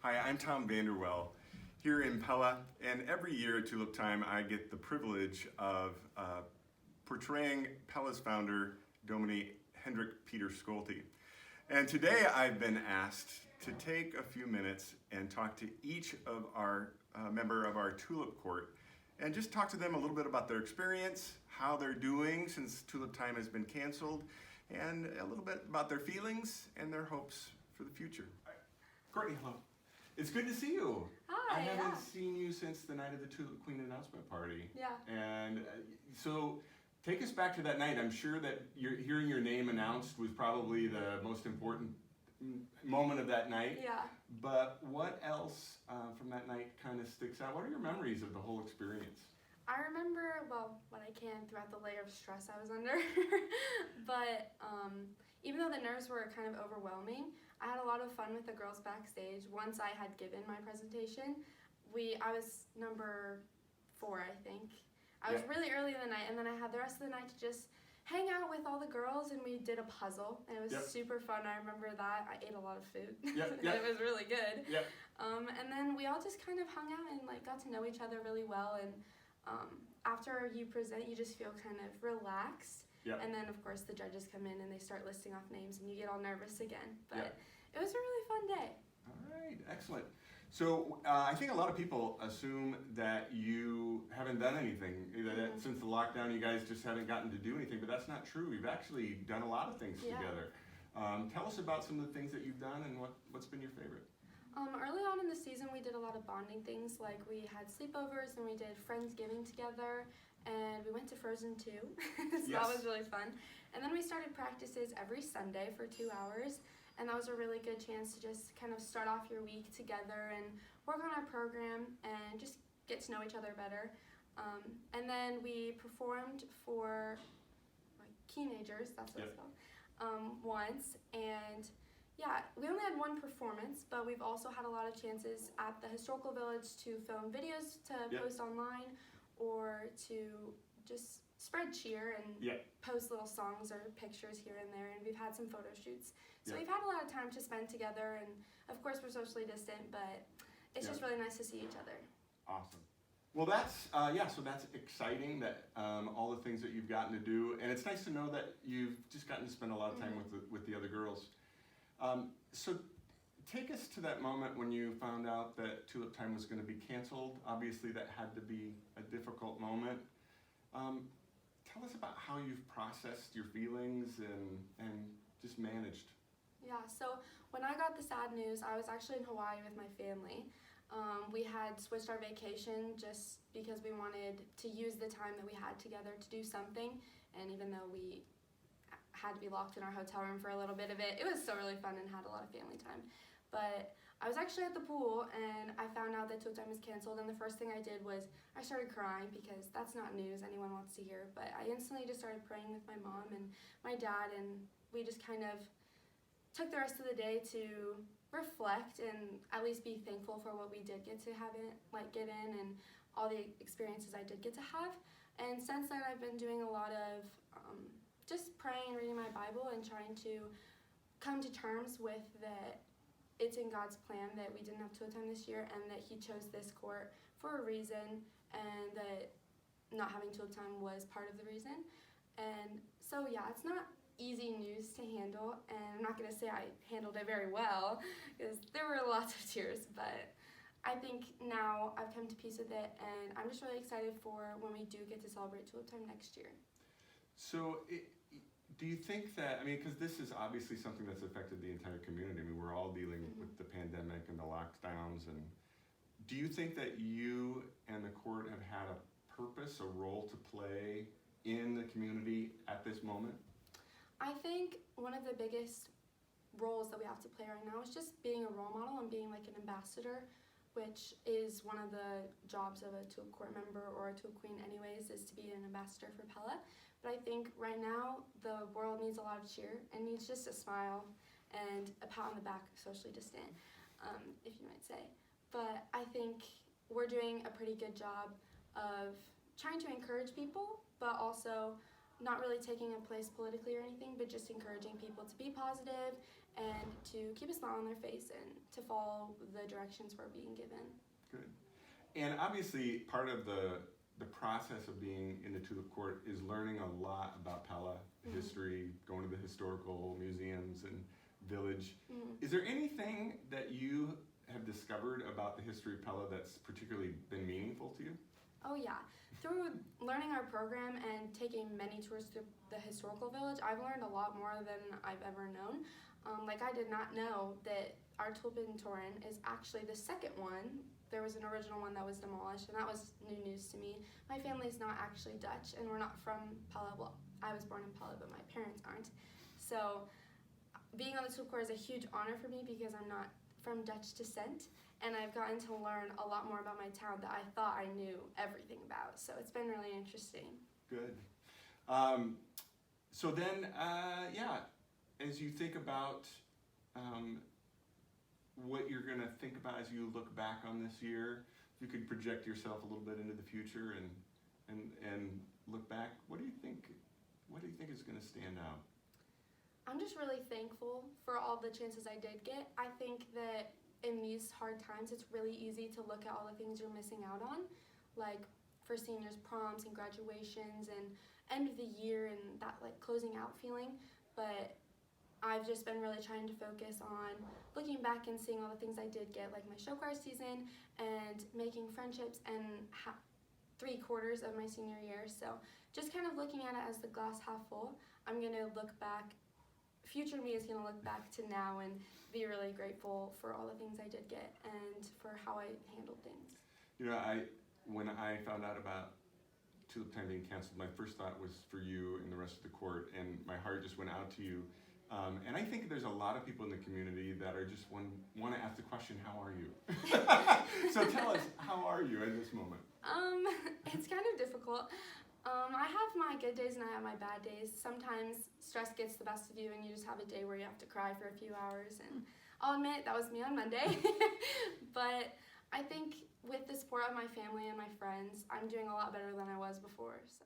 Hi, I'm Tom Vanderwell here in Pella, and every year at Tulip Time I get the privilege of portraying Pella's founder, Domini Hendrik Peter Schulte. And today I've been asked to take a few minutes and talk to each of our member of our Tulip Court and just talk to them a little bit about their experience, how they're doing since Tulip Time has been canceled, and a little bit about their feelings and their hopes for the future. Courtney, hello. It's good to see you. Hi, I haven't seen you since the night of the Tulip Queen announcement party. Yeah. And so take us back to that night. I'm sure that hearing your name announced was probably the most important moment of that night. Yeah. But what else from that night kind of sticks out? What are your memories of the whole experience? I remember, well, what I can throughout the layer of stress I was under. But even though the nerves were kind of overwhelming, I had a lot of fun with the girls backstage. Once I had given my presentation, I was number 4, I think. I was really early in the night, and then I had the rest of the night to just hang out with all the girls, and we did a puzzle, and it was super fun. I remember that. I ate a lot of food. It was really good. And then we all just kind of hung out and got to know each other really well, and after you present, you just feel kind of relaxed. And then, of course, the judges come in and they start listing off names and you get all nervous again. But it was a really fun day. All right, excellent. So I think a lot of people assume that you haven't done anything. That since the lockdown, you guys just haven't gotten to do anything, but that's not true. You've actually done a lot of things together. Tell us about some of the things that you've done and what's been your favorite. Early on in the season, we did a lot of bonding things, like we had sleepovers and we did Friendsgiving together, and we went to Frozen 2, so that was really fun. And then we started practices every Sunday for 2 hours, and that was a really good chance to just kind of start off your week together and work on our program and just get to know each other better. And then we performed for teenagers, that's what it's called, once, and yeah, we only had one performance, but we've also had a lot of chances at the Historical Village to film videos to post online or to just spread cheer and post little songs or pictures here and there, and we've had some photo shoots. So we've had a lot of time to spend together, and of course we're socially distant, but it's just really nice to see each other. Awesome. Well, that's, so that's exciting that all the things that you've gotten to do, and it's nice to know that you've just gotten to spend a lot of time with the other girls. So take us to that moment when you found out that Tulip Time was going to be canceled. Obviously that had to be a difficult moment. Tell us about how you've processed your feelings and just managed. Yeah, so when I got the sad news, I was actually in Hawaii with my family. We had switched our vacation just because we wanted to use the time that we had together to do something, and even though we had to be locked in our hotel room for a little bit of it, it was still really fun and had a lot of family time. But I was actually at the pool and I found out that Tulip Time was canceled, and the first thing I did was I started crying because that's not news anyone wants to hear, but I instantly just started praying with my mom and my dad, and we just kind of took the rest of the day to reflect and at least be thankful for what we did get to get in and all the experiences I did get to have. And since then I've been doing a lot of just praying and reading my Bible and trying to come to terms with that it's in God's plan that we didn't have Tulip Time this year, and that He chose this court for a reason, and that not having Tulip Time was part of the reason. And so yeah, it's not easy news to handle, and I'm not going to say I handled it very well because there were lots of tears, but I think now I've come to peace with it, and I'm just really excited for when we do get to celebrate Tulip Time next year. So do you think that, because this is obviously something that's affected the entire community. We're all dealing with the pandemic and the lockdowns, and do you think that you and the court have had a purpose, a role to play in the community at this moment? I think one of the biggest roles that we have to play right now is just being a role model and being like an ambassador, which is one of the jobs of a Tulip Court member or a Tulip Queen anyways, is to be an ambassador for Pella. But I think right now the world needs a lot of cheer and needs just a smile and a pat on the back, socially distant, if you might say. But I think we're doing a pretty good job of trying to encourage people, but also not really taking a place politically or anything, but just encouraging people to be positive and to keep a smile on their face and to follow the directions we're being given. Good. And obviously, part of the process of being in the Tulip Court is learning a lot about Pella history, going to the historical museums and village. Is there anything that you have discovered about the history of Pella that's particularly been meaningful to you? Oh yeah, through learning our program and taking many tours through the historical village, I've learned a lot more than I've ever known. Like I did not know that our Tulip Time is actually the second one. There was an original one that was demolished, and that was new news to me. My family's not actually Dutch, and we're not from Pella. Well, I was born in Pella, but my parents aren't. So being on the Tulip Corps is a huge honor for me because I'm not from Dutch descent, and I've gotten to learn a lot more about my town that I thought I knew everything about. So it's been really interesting. Good. So then, as you think about what you're going to think about as you look back on this year, if you could project yourself a little bit into the future and look back, what do you think is going to stand out? I'm just really thankful for all the chances I did get. I think that in these hard times, it's really easy to look at all the things you're missing out on, like for seniors, proms and graduations and end of the year and that like closing out feeling. But I've just been really trying to focus on looking back and seeing all the things I did get, like my show choir season and making friendships and 3/4 of my senior year. So just kind of looking at it as the glass half full. I'm going to look back, future me is going to look back to now and be really grateful for all the things I did get and for how I handled things. You know, when I found out about Tulip Time being canceled, my first thought was for you and the rest of the court, and my heart just went out to you. And I think there's a lot of people in the community that are just want to ask the question, how are you? So tell us, how are you at this moment? It's kind of difficult. I have my good days and I have my bad days. Sometimes stress gets the best of you and you just have a day where you have to cry for a few hours. And I'll admit that was me on Monday. But I think with the support of my family and my friends, I'm doing a lot better than I was before. So.